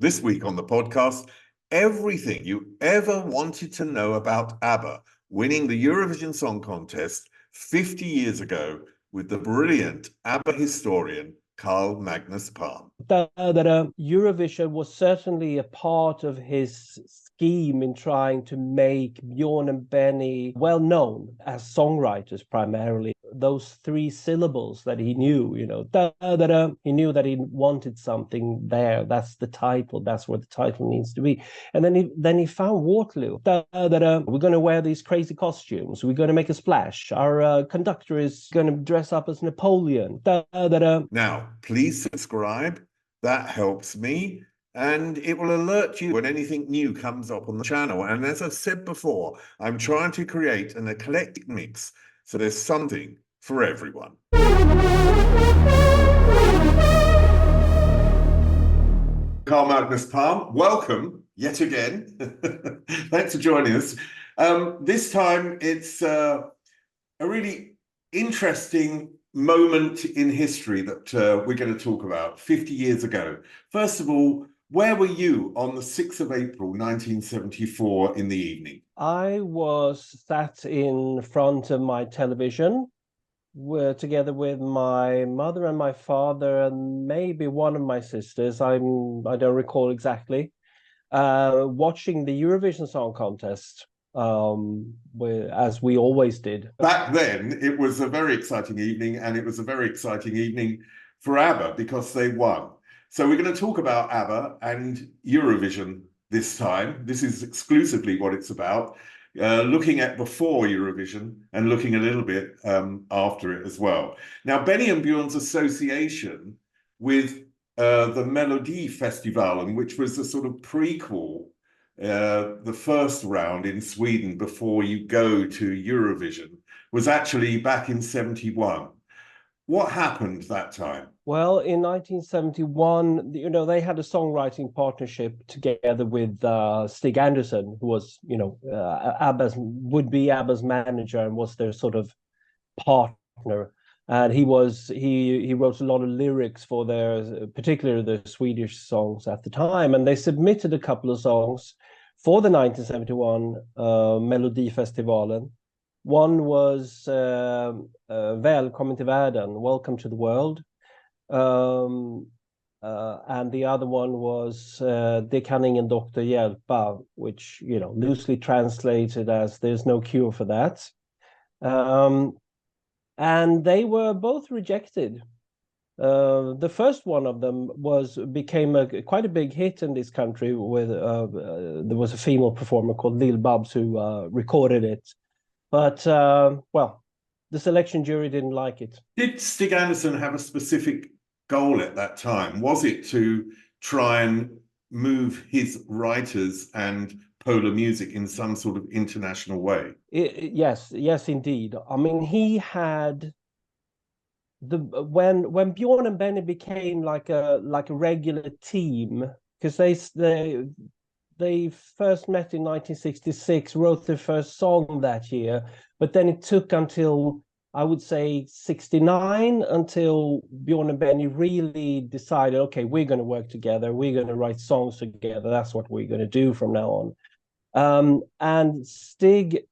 This week on the podcast, everything you ever wanted to know about ABBA winning the Eurovision Song Contest 50 years ago with the brilliant ABBA historian Carl Magnus Palm. Eurovision was certainly a part of his scheme in trying to make Bjorn and Benny well known as songwriters primarily. Those three syllables that he knew, he knew that he wanted something there. That's the title. That's what the title needs to be. And then he found Waterloo. We're going to wear these crazy costumes. We're going to make a splash. Our conductor is going to dress up as Napoleon. Now, please subscribe. That helps me. And it will alert you when anything new comes up on the channel. And as I've said before, I'm trying to create an eclectic mix so there's something for everyone. Carl Magnus Palm, welcome yet again. Thanks for joining us. This time it's a really interesting moment in history that we're going to talk about 50 years ago. First of all, where were you on the 6th of April, 1974 in the evening? I was sat in front of my television together with my mother and my father and maybe one of my sisters. I don't recall exactly. Watching the Eurovision Song Contest, as we always did. Back then, it was a very exciting evening, and it was a very exciting evening for ABBA because they won. So we're going to talk about ABBA and Eurovision this time. This is exclusively what it's about, looking at before Eurovision and looking a little bit after it as well. Now, Benny and Bjorn's association with the Melodifestivalen, which was a sort of prequel, the first round in Sweden before you go to Eurovision, was actually back in 71. What happened that time? Well, in 1971, they had a songwriting partnership together with Stig Anderson, who was, ABBA's manager and was their sort of partner. And he wrote a lot of lyrics for particularly the Swedish songs at the time. And they submitted a couple of songs for the 1971 Melodifestivalen. One was Välkommen till världen, Welcome to the World. And the other one was Det kan ingen doktor hjälpa, which, loosely translated as There's no cure for that. And they were both rejected. The first one of them became quite a big hit in this country. There was a female performer called Lil Babs who recorded it. But, the selection jury didn't like it. Did Stig Anderson have a specific goal at that time? Was it to try and move his writers and polar music in some sort of international way? Yes, indeed. I mean, he had when Bjorn and Benny became like a regular team, because they first met in 1966, wrote their first song that year, but then it took until, I would say, 69 until Bjorn and Benny really decided, okay, we're going to work together, we're going to write songs together, that's what we're going to do from now on. And Stig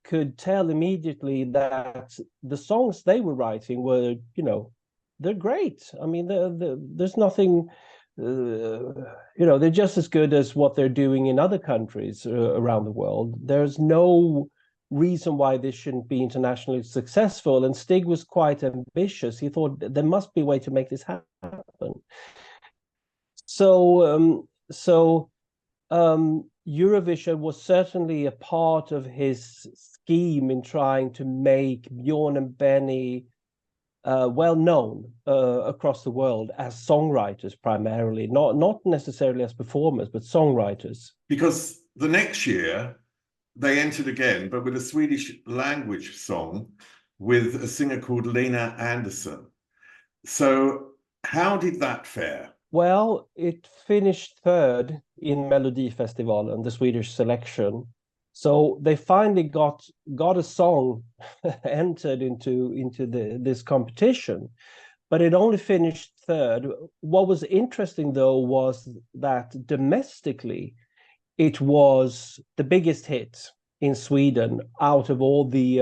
could tell immediately that the songs they were writing were, they're great. I mean, there's nothing... they're just as good as what they're doing in other countries around the world. There's no reason why this shouldn't be internationally successful. And Stig was quite ambitious. He thought there must be a way to make this happen. So Eurovision was certainly a part of his scheme in trying to make Bjorn and Benny well known across the world as songwriters primarily, not necessarily as performers, but songwriters. Because the next year they entered again, but with a Swedish language song with a singer called Lena Anderson. So how did that fare? Well, it finished third in Melodifestivalen, the Swedish selection. So they finally got a song entered into this competition, but it only finished third. What was interesting, though, was that domestically, it was the biggest hit in Sweden out of all the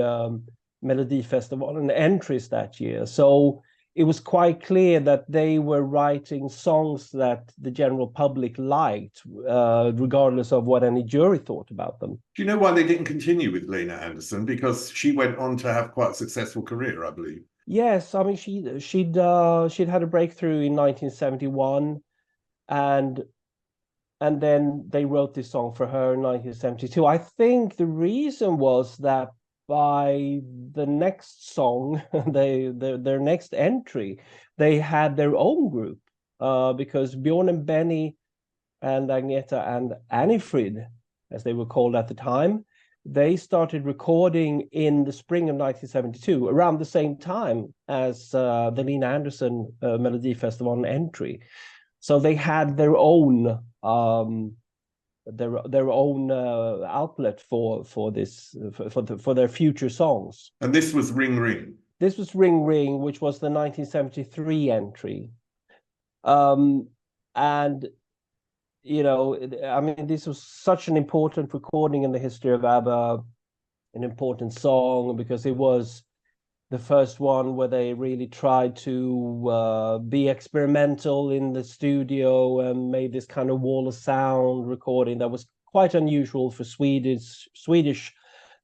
Melodifestival and entries that year. So it was quite clear that they were writing songs that the general public liked, regardless of what any jury thought about them. Do you know why they didn't continue with Lena Anderson? Because she went on to have quite a successful career, I believe. Yes, I mean she'd had a breakthrough in 1971, and then they wrote this song for her in 1972. I think the reason was that by the next song, their next entry, they had their own group, because Bjorn and Benny and Agneta and Annifrid, as they were called at the time, they started recording in the spring of 1972, around the same time as the Lena Anderson Melodifestival entry. So they had their own outlet for their future songs. And this was Ring Ring. This was Ring Ring, which was the 1973 entry. And you know, I mean, this was such an important recording in the history of ABBA, an important song, because it was the first one where they really tried to be experimental in the studio and made this kind of wall of sound recording that was quite unusual for Swedish.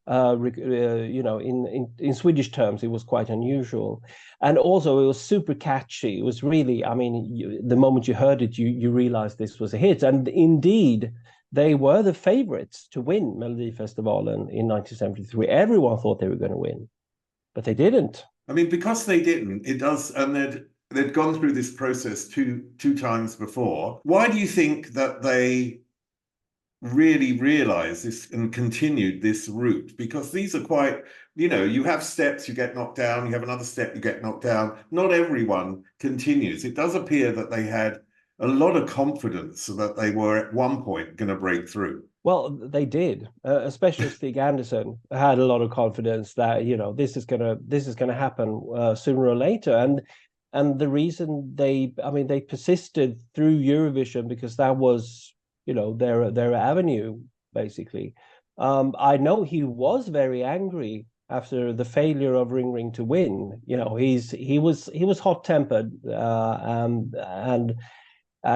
You know, in Swedish terms, it was quite unusual, and also it was super catchy. It was really, I mean, the moment you heard it, you realized this was a hit, and indeed, they were the favorites to win Melodifestivalen in 1973. Everyone thought they were going to win, but they didn't. I mean, because they didn't, it does, and they'd gone through this process two times before. Why do you think that they really realized this and continued this route? Because these are quite, you know, you have steps, you get knocked down, you have another step, you get knocked down. Not everyone continues. It does appear that they had a lot of confidence that they were at one point going to break through. Well, they did, especially Stig Anderson had a lot of confidence that, you know, this is gonna happen sooner or later, and the reason they persisted through Eurovision because that was, you know, their avenue basically. I know he was very angry after the failure of Ring Ring to win. You know, he was hot tempered, and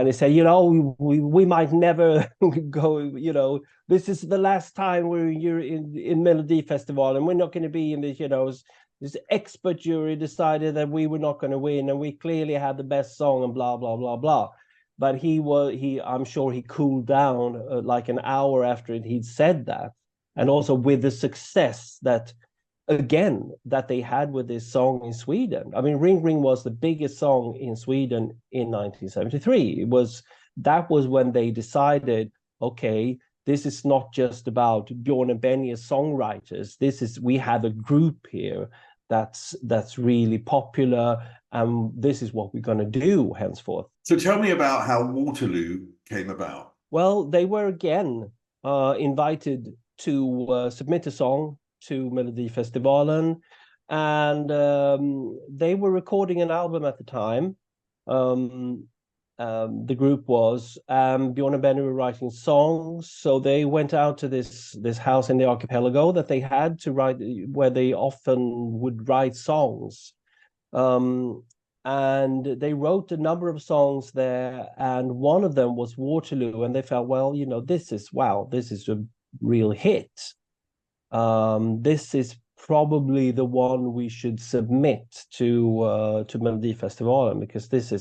he said, you know, we might never go, you know, this is the last time you're in Melodifestival, and we're not going to be in this, you know, this expert jury decided that we were not going to win, and we clearly had the best song, and blah, blah, blah, blah. But I'm sure he cooled down like an hour after he'd said that. And also with the success that they had with this song in Sweden. I mean, Ring Ring was the biggest song in Sweden in 1973. That was when they decided, okay, this is not just about Bjorn and Benny as songwriters. We have a group here that's really popular, and this is what we're going to do henceforth. So tell me about how Waterloo came about. Well, they were again invited to submit a song to Melodifestivalen, and they were recording an album at the time. The group was Bjorn and Benny were writing songs, so they went out to this house in the archipelago that they had to write, where they often would write songs, and they wrote a number of songs there, and one of them was Waterloo, and they felt, well, you know, this is a real hit. This is probably the one we should submit to Melodifestivalen, because this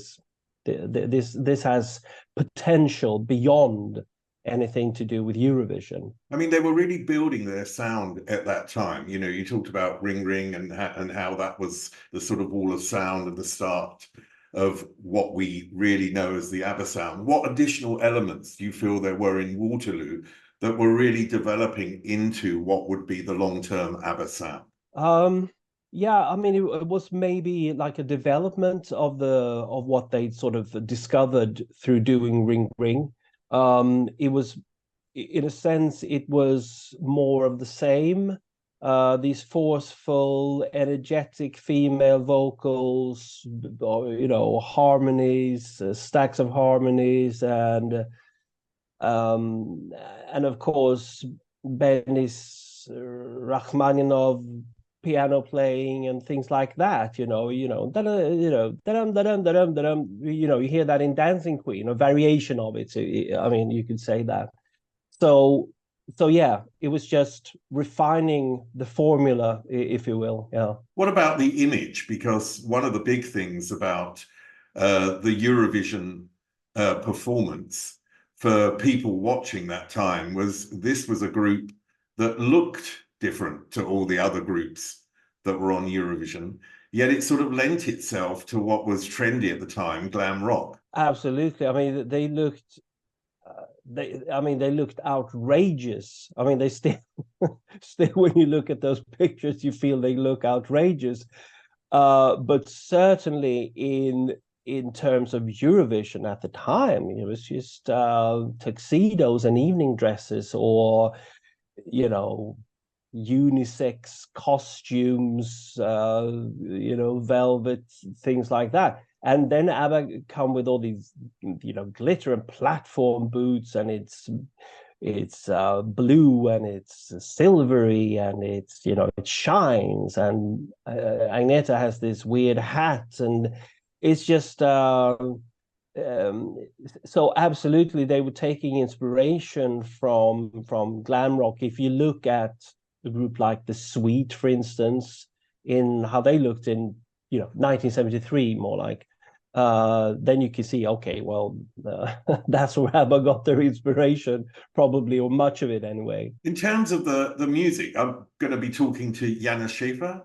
has potential beyond anything to do with Eurovision. I mean, they were really building their sound at that time. You know, you talked about Ring Ring and how that was the sort of wall of sound and the start of what we really know as the ABBA sound. What additional elements do you feel there were in Waterloo that were really developing into what would be the long-term ABBA sound? Yeah, I mean, it was maybe like a development of what they sort of discovered through doing Ring Ring. It was, in a sense, it was more of the same. these forceful, energetic female vocals, harmonies, stacks of harmonies, and of course Benis Rachmaninoff piano playing and things like that. You hear that in Dancing Queen, a variation of it. I mean, you could say that. So yeah, it was just refining the formula, if you will. Yeah. What about the image? Because one of the big things about the Eurovision performance for people watching that time was this was a group that looked different to all the other groups that were on Eurovision, yet it sort of lent itself to what was trendy at the time, glam rock. Absolutely. I mean, they looked outrageous. I mean, they still when you look at those pictures, you feel they look outrageous. But certainly in terms of Eurovision at the time, it was just tuxedos and evening dresses, or unisex costumes, velvet, things like that. And then ABBA come with all these, glitter and platform boots, and it's blue and it's silvery and it shines. And Agneta has this weird hat, and it's just so absolutely they were taking inspiration from glam rock. If you look at a group like the Sweet, for instance, in how they looked in 1973, more like. Then you can see, okay, well, that's where ABBA got their inspiration, probably, or much of it anyway. In terms of the music, I'm going to be talking to Janus Schäfer,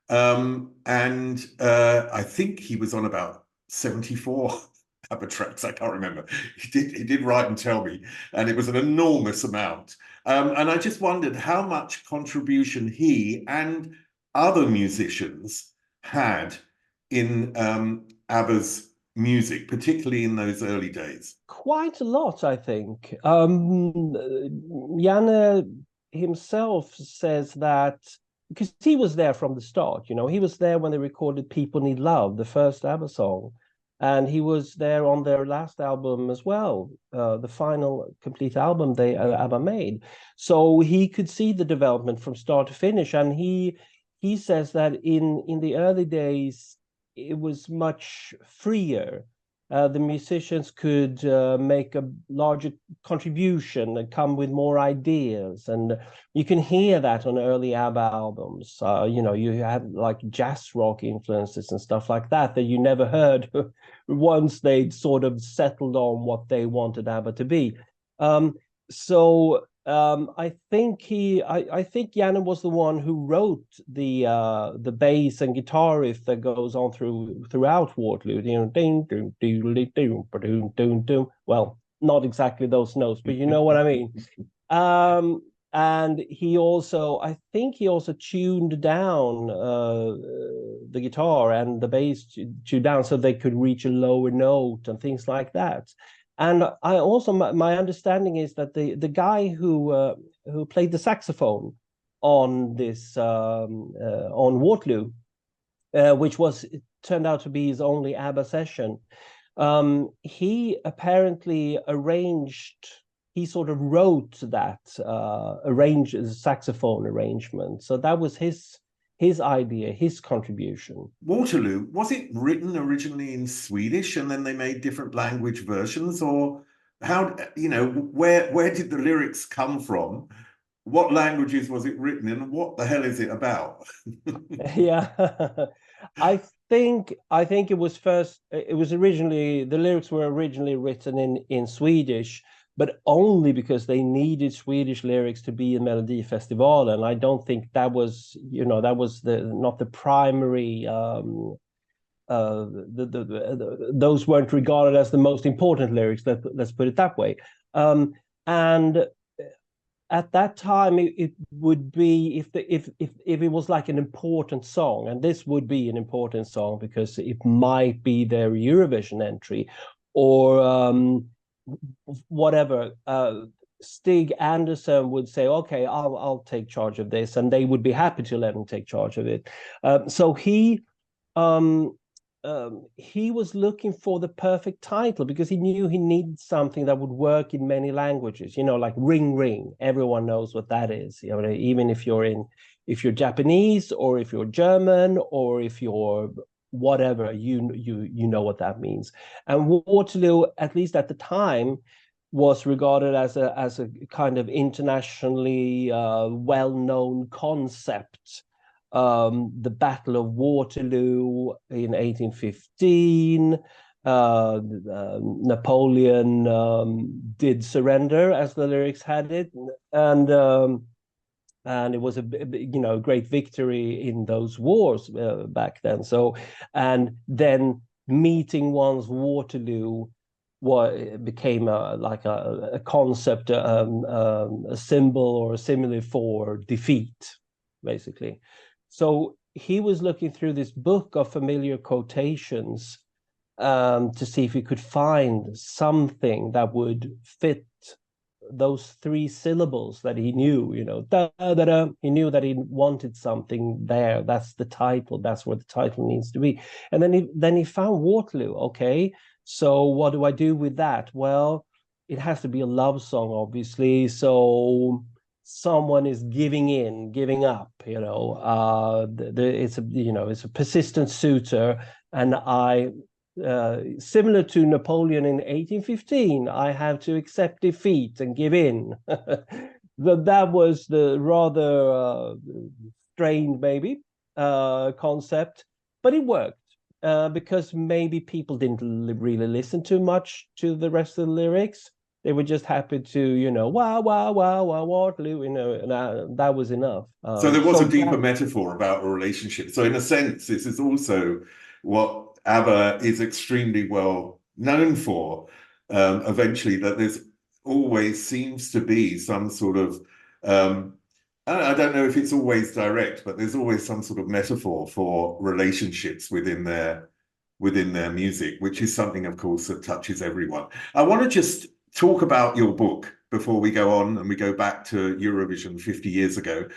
and I think he was on about 74 ABBA tracks. I can't remember. He did write and tell me, and it was an enormous amount. And I just wondered how much contribution he and other musicians had in ABBA's music, particularly in those early days. Quite a lot, I think. Janne himself says that, because he was there from the start, he was there when they recorded People Need Love, the first ABBA song, and he was there on their last album as well, the final complete album ABBA made. So he could see the development from start to finish, and he says that in the early days it was much freer. The musicians could make a larger contribution and come with more ideas, and you can hear that on early ABBA albums. You had like jazz rock influences and stuff like that you never heard once they'd sort of settled on what they wanted ABBA to be. I think Janne was the one who wrote the bass and guitar riff that goes on throughout Waterloo. Well, not exactly those notes, but you know what I mean. And I think he also tuned down the guitar and the bass tuned down so they could reach a lower note and things like that. And I also, my understanding is that the guy who played the saxophone on this on Waterloo, which turned out to be his only ABBA session, he apparently he sort of wrote that saxophone arrangement. So that was his idea, his contribution. Waterloo, was it written originally in Swedish and then they made different language versions, or how, where did the lyrics come from? What languages was it written in? What the hell is it about? Yeah, I think it was originally, the lyrics were originally written in Swedish, but only because they needed Swedish lyrics to be in Melodifestivalen. And I don't think that was not the primary. Those weren't regarded as the most important lyrics. Let's put it that way. And at that time, it would be if it was like an important song, and this would be an important song because it might be their Eurovision entry, or whatever. Stig Anderson would say, okay, I'll take charge of this, and they would be happy to let him take charge of it. So he was looking for the perfect title because he knew he needed something that would work in many languages, like Ring Ring. Everyone knows what that is. Even if you're Japanese, or if you're German, or if you're whatever, you know what that means. And Waterloo, at least at the time, was regarded as a kind of internationally well-known concept. The Battle of Waterloo in 1815, Napoleon did surrender, as the lyrics had it, and it was a great victory in those wars back then. So, and then meeting one's Waterloo became a concept, a symbol or a simile for defeat, basically. So he was looking through this book of familiar quotations to see if he could find something that would fit those three syllables that he knew, da, da, da. He knew that he wanted something there. That's the title. That's what the title needs to be. And then he found Waterloo. Okay, so what do I do with that? Well, it has to be a love song, obviously. So someone is giving up. It's a persistent suitor, and similar to Napoleon in 1815, I have to accept defeat and give in. That was the rather strained, maybe, concept, but it worked because maybe people didn't really listen too much to the rest of the lyrics. They were just happy to, wow, wow, wow, wow, Waterloo, and that was enough. So there was a deeper metaphor about a relationship. So in a sense, this is also what ABBA is extremely well known for. Eventually, that there's always seems to be some sort of, I don't know if it's always direct, but there's always some sort of metaphor for relationships within their music, which is something, of course, that touches everyone. I want to just talk about your book before we go on and we go back to Eurovision 50 years ago,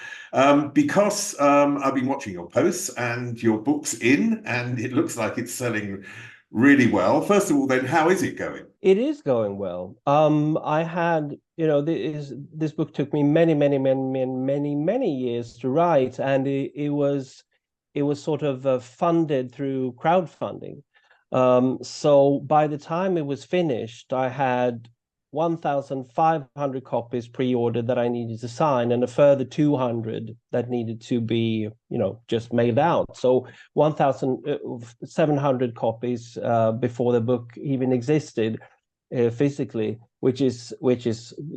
because I've been watching your posts and your book's in, and it looks like it's selling really well. First of all, then, how is it going? It is going well. I had, this book took me many, many, many, many, many years to write, and it was sort of funded through crowdfunding. So by the time it was finished, I had 1,500 copies pre-ordered that I needed to sign, and a further 200 that needed to be, just mailed out. So 1,700 copies before the book even existed physically, which is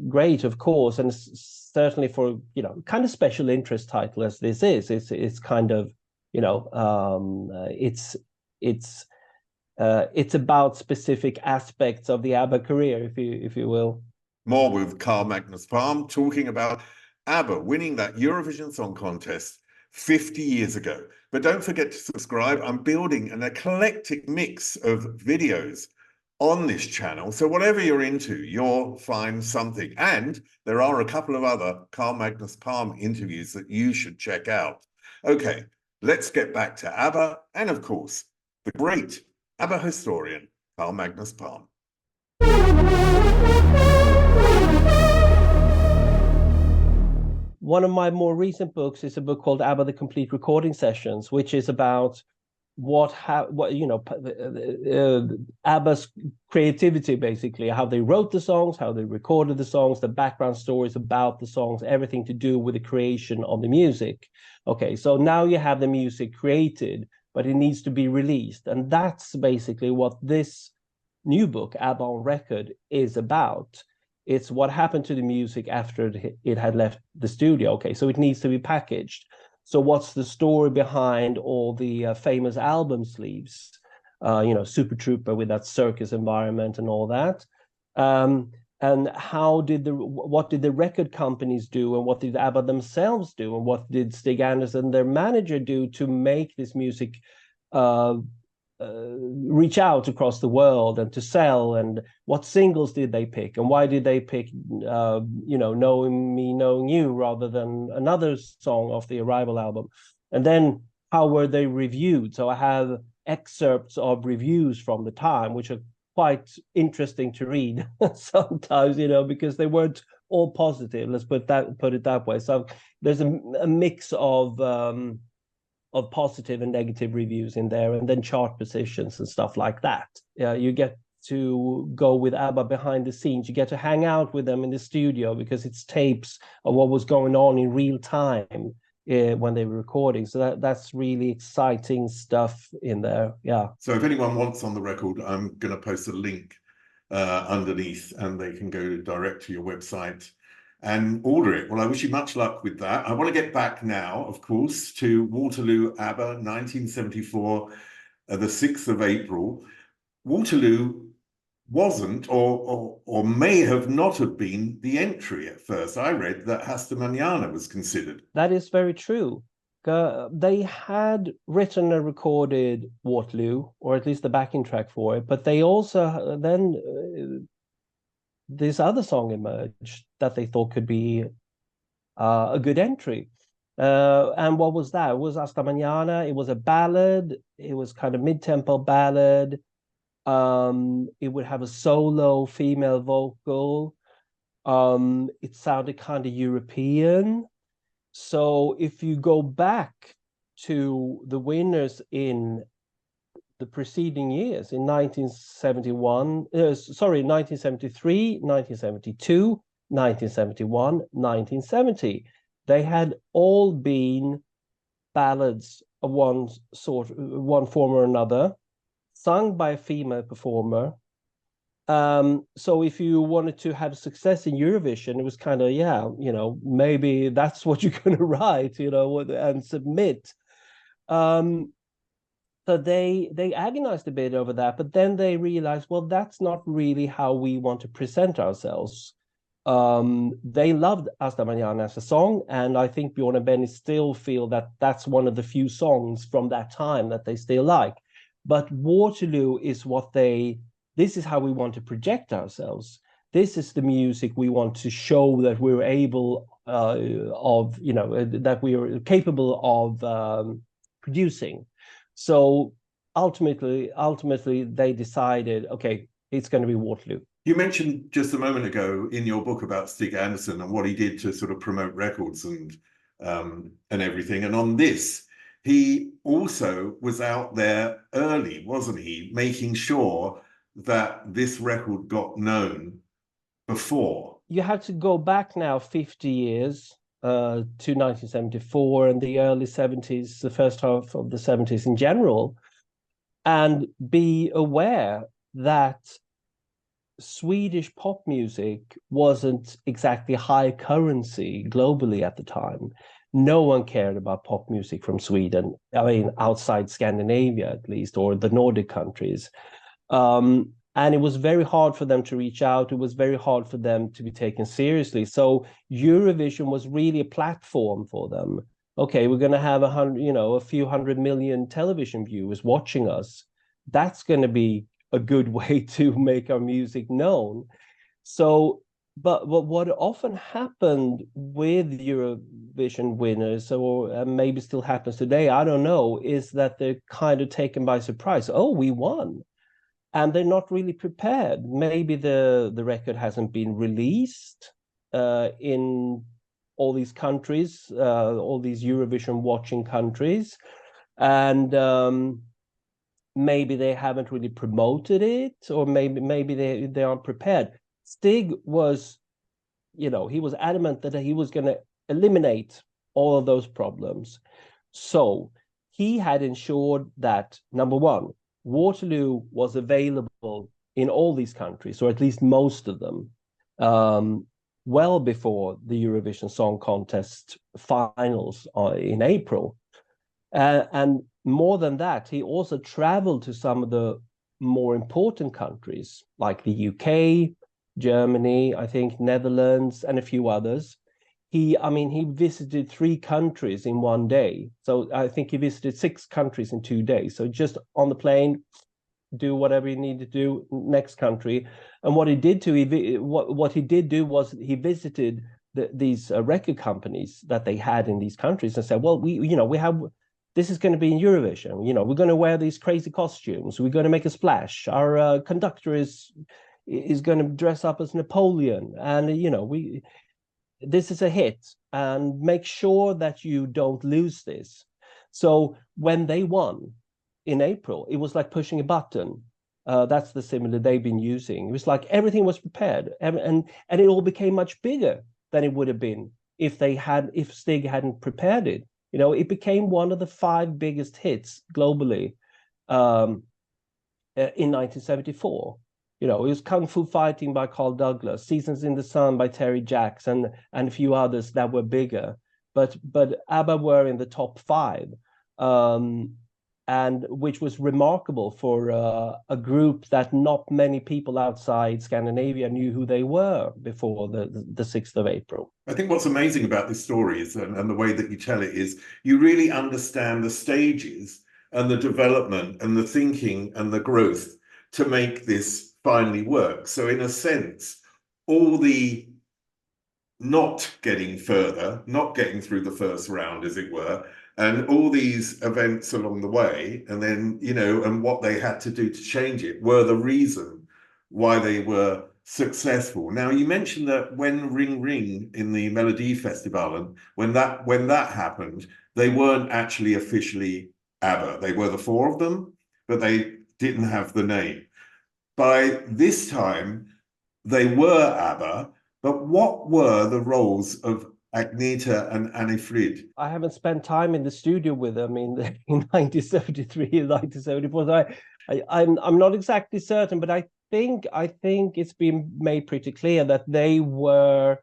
great, of course, and certainly for kind of special interest title as this is. It's kind of it's about specific aspects of the ABBA career, if you will. More with Carl Magnus Palm talking about ABBA winning that Eurovision Song Contest 50 years ago. But don't forget to subscribe. I'm building an eclectic mix of videos on this channel. So whatever you're into, you'll find something. And there are a couple of other Carl Magnus Palm interviews that you should check out. Okay, let's get back to ABBA and, of course, the great ABBA historian, Carl Magnus Palm. One of my more recent books is a book called ABBA: The Complete Recording Sessions, which is about ABBA's creativity, basically, how they wrote the songs, how they recorded the songs, the background stories about the songs, everything to do with the creation of the music. Okay, so now you have the music created, but it needs to be released. And that's basically what this new book, ABBA on Record, is about. It's what happened to the music after it had left the studio. Okay, so it needs to be packaged. So what's the story behind all the famous album sleeves? Super Trooper with that circus environment and all that. And what did the record companies do, and what did ABBA themselves do, and what did Stig Anderson, their manager, do to make this music reach out across the world and to sell, and what singles did they pick, and why did they pick Knowing Me, Knowing You rather than another song off the Arrival album, and then how were they reviewed. So I have excerpts of reviews from the time which are quite interesting to read sometimes, because they weren't all positive, let's put it that way. So there's a mix of positive and negative reviews in there, and then chart positions and stuff like that. You get to go with ABBA behind the scenes. You get to hang out with them in the studio because it's tapes of what was going on in real time when they were recording. So that's really exciting stuff in there. Yeah. So if anyone wants on the record, I'm going to post a link underneath, and they can go direct to your website and order it. Well, I wish you much luck with that. I want to get back now, of course, to Waterloo, ABBA, 1974, the 6th of April. Waterloo wasn't, or may have not have been, the entry at first. I read that Hasta Mañana was considered. That is very true. They had written and recorded Waterloo, or at least the backing track for it, but they also then this other song emerged that they thought could be a good entry. And what was that? It was Hasta Mañana. It was a ballad. It was kind of mid-tempo ballad. It would have a solo female vocal. It sounded kind of European. So if you go back to the winners in the preceding years, in 1973, 1972, 1971, 1970, they had all been ballads of one form or another, sung by a female performer. So if you wanted to have success in Eurovision, it was kind of, maybe that's what you're going to write, and submit. So they agonized a bit over that, but then they realized, well, that's not really how we want to present ourselves. They loved Hasta Mañana as a song, and I think Bjorn and Benny still feel that that's one of the few songs from that time that they still like. But Waterloo is this is how we want to project ourselves. This is the music we want to show that we're able that we are capable of producing. So ultimately, they decided, okay, it's going to be Waterloo. You mentioned just a moment ago in your book about Stig Anderson and what he did to sort of promote records and everything. And on this, he also was out there early, wasn't he? Making sure that this record got known before. You have to go back now 50 years to 1974 and the early 70s, the first half of the 70s in general, and be aware that Swedish pop music wasn't exactly high currency globally at the time. No one cared about pop music from Sweden, I mean, outside Scandinavia at least, or the Nordic countries. And it was very hard for them to reach out. It was very hard for them to be taken seriously. So Eurovision was really a platform for them. Okay, we're going to have a few hundred million television viewers watching us. That's going to be a good way to make our music known. So, but what often happened with Eurovision winners, or maybe still happens today, I don't know, is that they're kind of taken by surprise. Oh, we won. And they're not really prepared. Maybe the record hasn't been released in all these countries, all these Eurovision watching countries. And maybe they haven't really promoted it, or maybe they aren't prepared. Stig was, he was adamant that he was going to eliminate all of those problems. So he had ensured that, number one, Waterloo was available in all these countries, or at least most of them, well before the Eurovision Song Contest finals in April. And more than that, he also traveled to some of the more important countries, like the UK, Germany, I think Netherlands, and a few others. he visited 3 countries in one day. So I think he visited 6 countries in 2 days. So just on the plane, do whatever he needed to do, next country. And what he did do was he visited these record companies that they had in these countries and said, well, we have, this is going to be in Eurovision. We're going to wear these crazy costumes. We're going to make a splash. Our conductor is going to dress up as Napoleon, and this is a hit, and make sure that you don't lose this. So when they won in April, it was like pushing a button. That's the simile they've been using. It was like everything was prepared, and it all became much bigger than it would have been if Stig hadn't prepared it. It became one of the 5 biggest hits globally in 1974. It was Kung Fu Fighting by Carl Douglas, Seasons in the Sun by Terry Jacks, and a few others that were bigger. But ABBA were in the top 5, and which was remarkable for a group that not many people outside Scandinavia knew who they were before the 6th of April. I think what's amazing about this story is, and the way that you tell it, is you really understand the stages and the development and the thinking and the growth to make this finally work. So in a sense, all the not getting further, not getting through the first round, as it were, and all these events along the way, and then, and what they had to do to change it were the reason why they were successful. Now, you mentioned that when Ring Ring in the Melody Festival, and when that happened, they weren't actually officially ABBA. They were the 4 of them, but they didn't have the name. By this time, they were ABBA, but what were the roles of Agneta and Anni-Frid? I haven't spent time in the studio with them in 1973 and 1974. I'm not exactly certain, but I think it's been made pretty clear that they were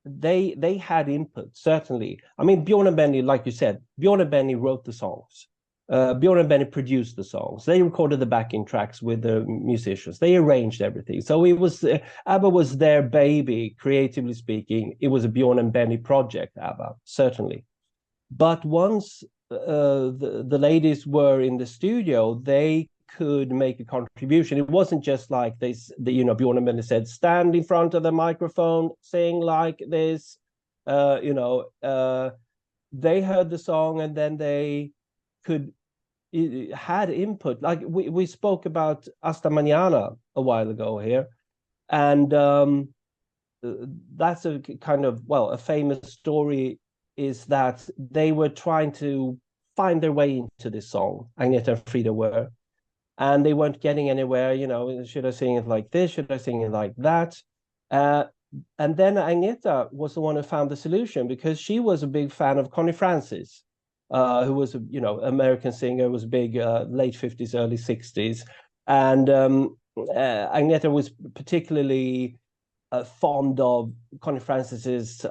they had input, certainly. Bjorn and Benny, like you said, Bjorn and Benny wrote the songs. Bjorn and Benny produced the songs. They recorded the backing tracks with the musicians. They arranged everything. So it was ABBA was their baby, creatively speaking. It was a Bjorn and Benny project, ABBA, certainly. But once the ladies were in the studio, they could make a contribution. It wasn't just like Bjorn and Benny said, stand in front of the microphone, sing like this. They heard the song, and then they had input. Like we spoke about Hasta Mañana a while ago here, and that's a kind of, a famous story, is that they were trying to find their way into this song. Agneta and Frida were, and they weren't getting anywhere. Should I sing it like this? Should I sing it like that? And then Agneta was the one who found the solution, because she was a big fan of Connie Francis, who was American singer, was big late 50s, early 60s. And Agneta was particularly fond of Connie Francis's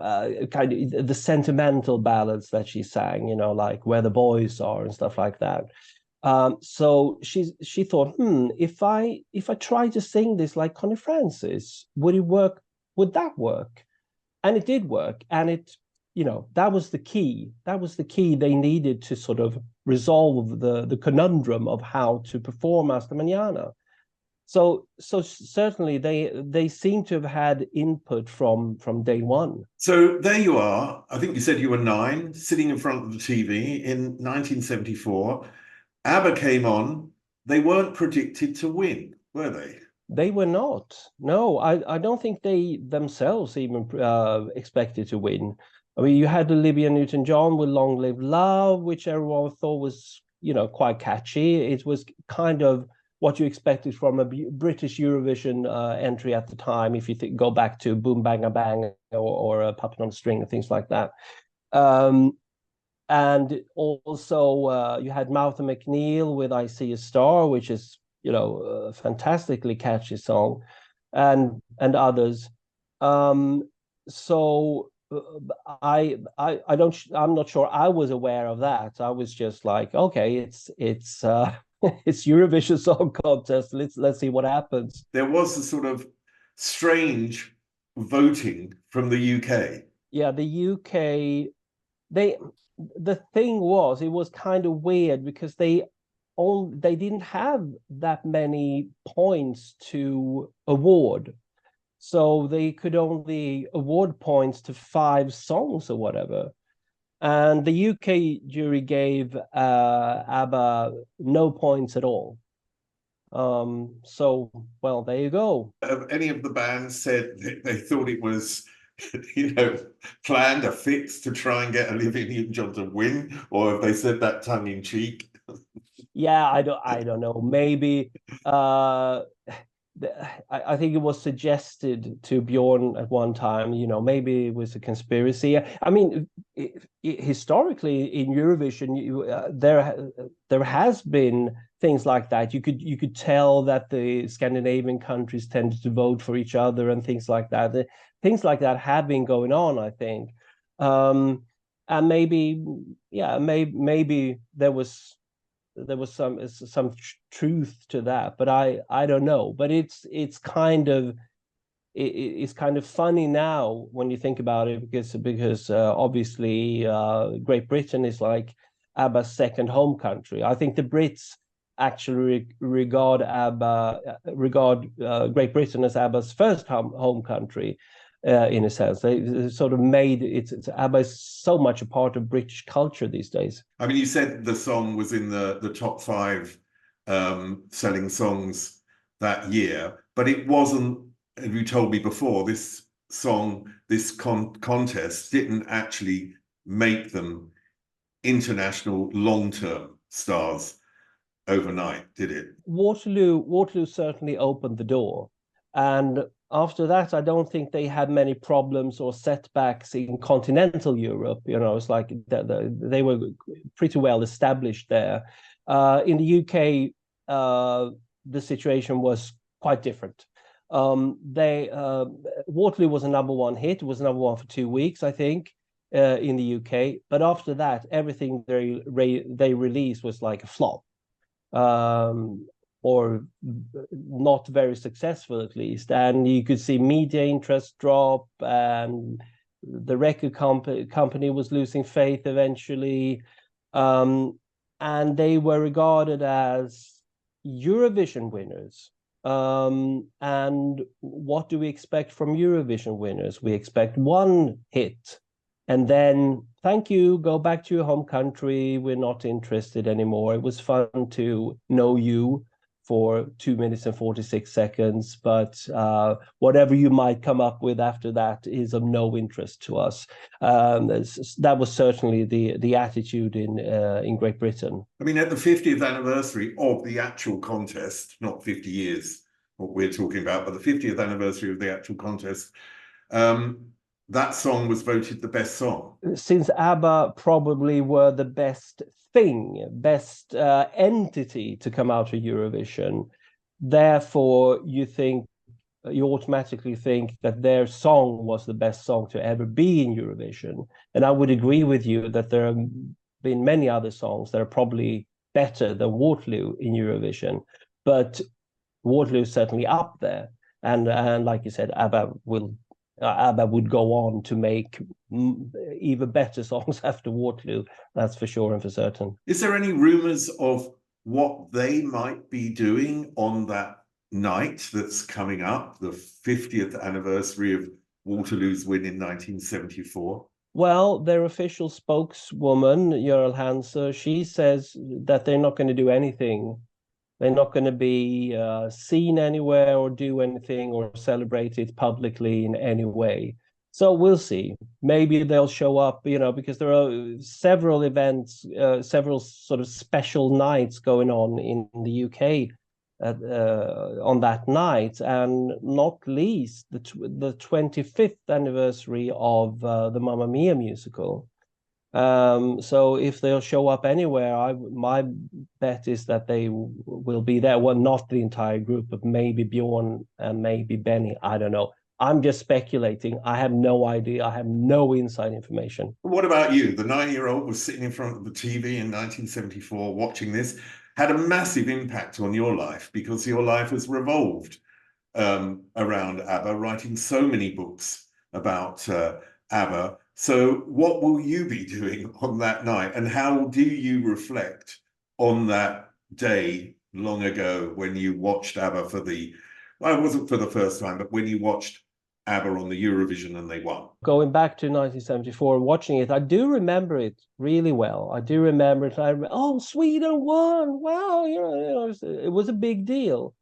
kind of the sentimental ballads that she sang, like Where the Boys Are and stuff like that. So she thought, if I try to sing this like Connie Francis, would it work? Would that work? And it did work. And it, that was the key. That was the key they needed to sort of resolve the conundrum of how to perform Hasta Mañana. So certainly they seem to have had input from day one. So there you are. I think you said you were 9, sitting in front of the TV in 1974. ABBA came on. They weren't predicted to win, were they? They were not. No, I don't think they themselves even expected to win. You had Olivia Newton-John with Long Live Love, which everyone thought was, quite catchy. It was kind of what you expected from a British Eurovision entry at the time, if you go back to Boom Bang a Bang or Puppet on a String and things like that. And also you had Martha McNeil with I See a Star, which is, a fantastically catchy song, and others. So I'm not sure I was aware of that. I was just like, okay, it's it's Eurovision Song Contest. Let's see what happens. There was a sort of strange voting from the UK. Yeah, the UK, the thing was, it was kind of weird because they didn't have that many points to award. So they could only award points to 5 songs or whatever. And the UK jury gave ABBA no points at all. So, well, there you go. Any of the bands said they thought it was, planned a fix to try and get Olivia Newton-John to win, or have they said that tongue in cheek? Yeah, I don't know. Maybe I think it was suggested to Bjorn at one time, maybe it was a conspiracy. I mean, historically in Eurovision, there has been things like that. You could tell that the Scandinavian countries tended to vote for each other and things like that. Things like that have been going on, I think. And maybe, yeah, maybe there was some truth to that, but I don't know. But it's kind of funny now when you think about it, because obviously Great Britain is like ABBA's second home country. I think the Brits actually regard Great Britain as ABBA's first home country. In a sense, they sort of made it's ABBA is so much a part of British culture these days. I mean, you said the song was in the top 5 selling songs that year, but it wasn't. And you told me before, this song, this contest didn't actually make them international long-term stars overnight, did it? Waterloo certainly opened the door, and after that, I don't think they had many problems or setbacks in continental Europe. It's like they were pretty well established there. In the UK, the situation was quite different. Waterloo was a #1 hit. It was #1 for 2 weeks, I think, in the UK. But after that, everything they released was like a flop. Or not very successful, at least. And you could see media interest drop, and the record company was losing faith eventually. And they were regarded as Eurovision winners. And what do we expect from Eurovision winners? We expect one hit, and then thank you, go back to your home country. We're not interested anymore. It was fun to know you for 2 minutes and 46 seconds, but whatever you might come up with after that is of no interest to us. That was certainly the attitude in Great Britain. I mean, at the 50th anniversary of the actual contest, not 50 years, what we're talking about, but the 50th anniversary of the actual contest, that song was voted the best song. Since ABBA probably were the best entity to come out of Eurovision, therefore you automatically think that their song was the best song to ever be in Eurovision. And I would agree with you that there have been many other songs that are probably better than Waterloo in Eurovision, but Waterloo is certainly up there. And like you said, ABBA would go on to make even better songs after Waterloo, that's for sure and for certain. Is there any rumors of what they might be doing on that night that's coming up, the 50th anniversary of Waterloo's win in 1974? Well, their official spokeswoman, Jarl Hanser, she says that they're not going to do anything. They're not going to be seen anywhere or do anything or celebrate it publicly in any way. So we'll see. Maybe they'll show up, because there are several events, several sort of special nights going on in the UK on that night, and not least the 25th anniversary of the Mamma Mia musical. So if they'll show up anywhere, my bet is that they will be there. Well, not the entire group, but maybe Bjorn and maybe Benny. I don't know. I'm just speculating. I have no idea. I have no inside information. What about you? The 9-year-old was sitting in front of the TV in 1974 watching this, had a massive impact on your life because your life has revolved around ABBA, writing so many books about ABBA. So what will you be doing on that night, and how do you reflect on that day long ago when you watched ABBA well, it wasn't for the first time, but when you watched ABBA on the Eurovision and they won? Going back to 1974, watching it, I do remember it really well. I do remember it. Oh, Sweden won! Wow, it was a big deal.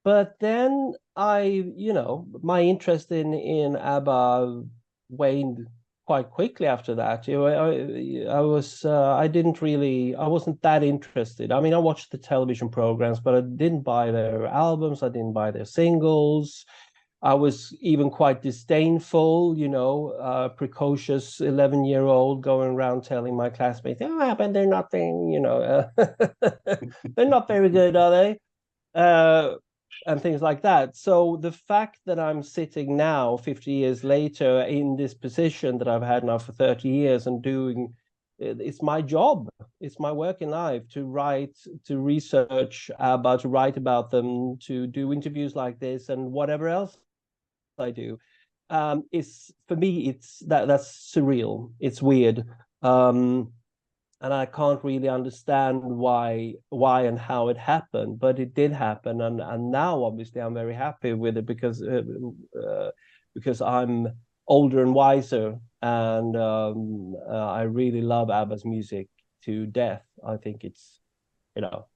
But then my interest in ABBA waned quite quickly after that. I wasn't that interested. I mean, I watched the television programs, but I didn't buy their albums. I didn't buy their singles. I was even quite disdainful, precocious 11-year-old going around telling my classmates, "Oh, but they're nothing, they're not very good, are they?" And things like that. So the fact that I'm sitting now, 50 years later, in this position that I've had now for 30 years and doing, it's my job, it's my work in life to write, to research ABBA, to write about them, to do interviews like this and whatever else I do. Is for me, that's surreal. It's weird. And I can't really understand why and how it happened, but it did happen, and now obviously I'm very happy with it because I'm older and wiser, and I really love ABBA's music to death. I think it's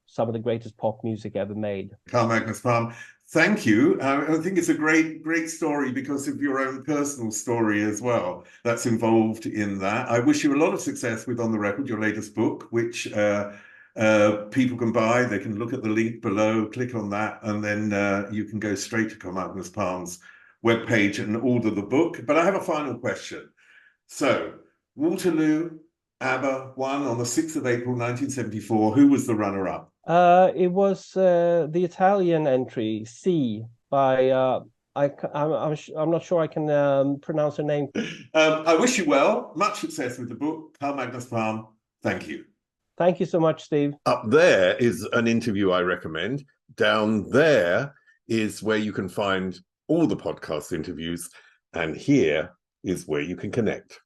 some of the greatest pop music ever made. Carl Magnus Palm, thank you. I think it's a great story because of your own personal story as well that's involved in that. I wish you a lot of success with On the Record, your latest book, which people can buy. They can look at the link below, click on that, and then you can go straight to Carl Magnus Palm's webpage and order the book. But I have a final question. So, Waterloo, ABBA won on the 6th of April, 1974. Who was the runner-up? It was the Italian entry, C, by I'm not sure I can pronounce her name. I wish you well. Much success with the book. Carl Magnus Palm, thank you. Thank you so much, Steve. Up there is an interview I recommend. Down there is where you can find all the podcast interviews. And here is where you can connect.